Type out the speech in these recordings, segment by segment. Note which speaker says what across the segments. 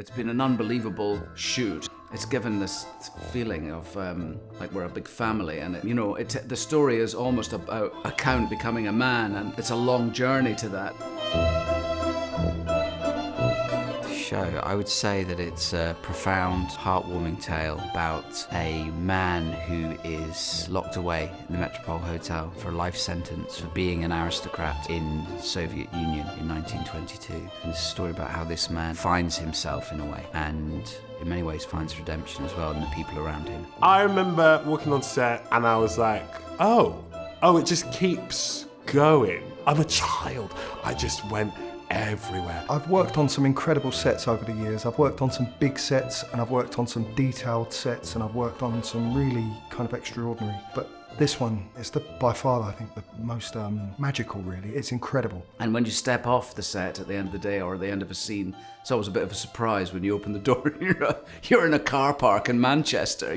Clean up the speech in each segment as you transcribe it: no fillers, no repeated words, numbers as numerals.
Speaker 1: It's been an unbelievable shoot. It's given this feeling of like we're a big family, and the story is almost about a count becoming a man, and it's a long journey to that.
Speaker 2: Show, I would say that it's a profound, heartwarming tale about a man who is locked away in the Metropole Hotel for a life sentence for being an aristocrat in the Soviet Union in 1922. And it's a story about how this man finds himself in a way, and in many ways finds redemption as well in the people around him.
Speaker 3: I remember walking on set and I was like, oh, it just keeps going. I'm a child. I just went everywhere.
Speaker 4: I've worked on some incredible sets over the years. I've worked on some big sets, and I've worked on some detailed sets, and I've worked on some really kind of extraordinary. But this one is by far, I think, the most magical, really. It's incredible.
Speaker 1: And when you step off the set at the end of the day or the end of a scene, it's always a bit of a surprise when you open the door and you're in a car park in Manchester,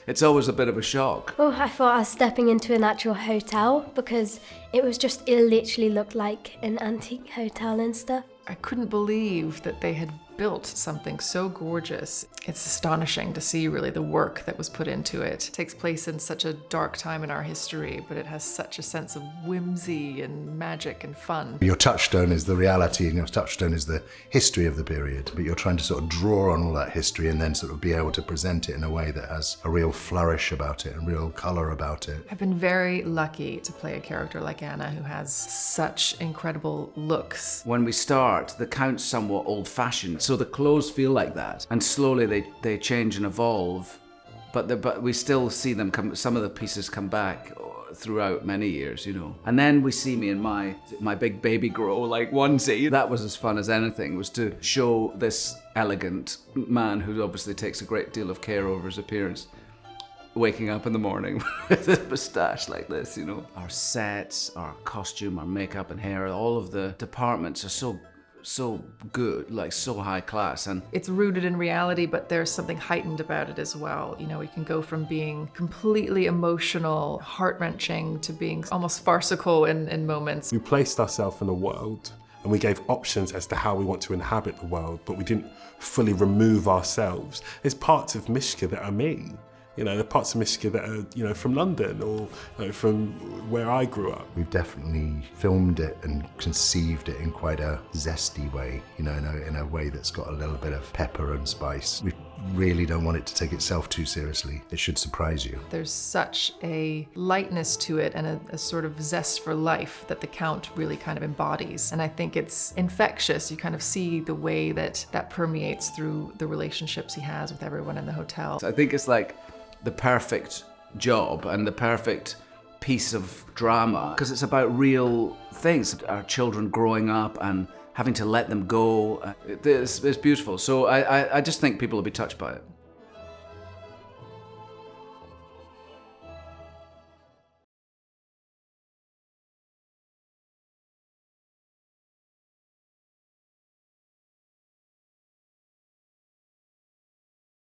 Speaker 1: It's always a bit of a shock.
Speaker 5: Oh, I thought I was stepping into an actual hotel because it literally looked like an antique hotel and stuff.
Speaker 6: I couldn't believe that they had built something so gorgeous. It's astonishing to see really the work that was put into it. It takes place in such a dark time in our history, but it has such a sense of whimsy and magic and fun.
Speaker 7: Your touchstone is the reality, and your touchstone is the history of the period, but you're trying to sort of draw on all that history and then sort of be able to present it in a way that has a real flourish about it and real colour about it.
Speaker 6: I've been very lucky to play a character like Anna who has such incredible looks.
Speaker 1: When we start, the Count's somewhat old-fashioned, so the clothes feel like that, and slowly they change and evolve, but we still see them some of the pieces come back throughout many years, And then we see me in my big baby grow like onesie. That was as fun as anything, was to show this elegant man who obviously takes a great deal of care over his appearance, waking up in the morning with a moustache like this, Our sets, our costume, our makeup and hair, all of the departments are so good, like so high class, and
Speaker 6: it's rooted in reality, but there's something heightened about it as well. We can go from being completely emotional, heart-wrenching, to being almost farcical in moments.
Speaker 3: We placed ourselves in a world and we gave options as to how we want to inhabit the world, but we didn't fully remove ourselves. There's parts of Mishka that are me. There are parts of Mishka that are, from London or from where I grew up.
Speaker 7: We've definitely filmed it and conceived it in quite a zesty way, in a way that's got a little bit of pepper and spice. We really don't want it to take itself too seriously. It should surprise you.
Speaker 6: There's such a lightness to it and a sort of zest for life that the Count really kind of embodies. And I think it's infectious. You kind of see the way that permeates through the relationships he has with everyone in the hotel.
Speaker 1: I think it's like the perfect job and the perfect piece of drama, because it's about real things, our children growing up and having to let them go. It's beautiful. So I just think people will be touched by it.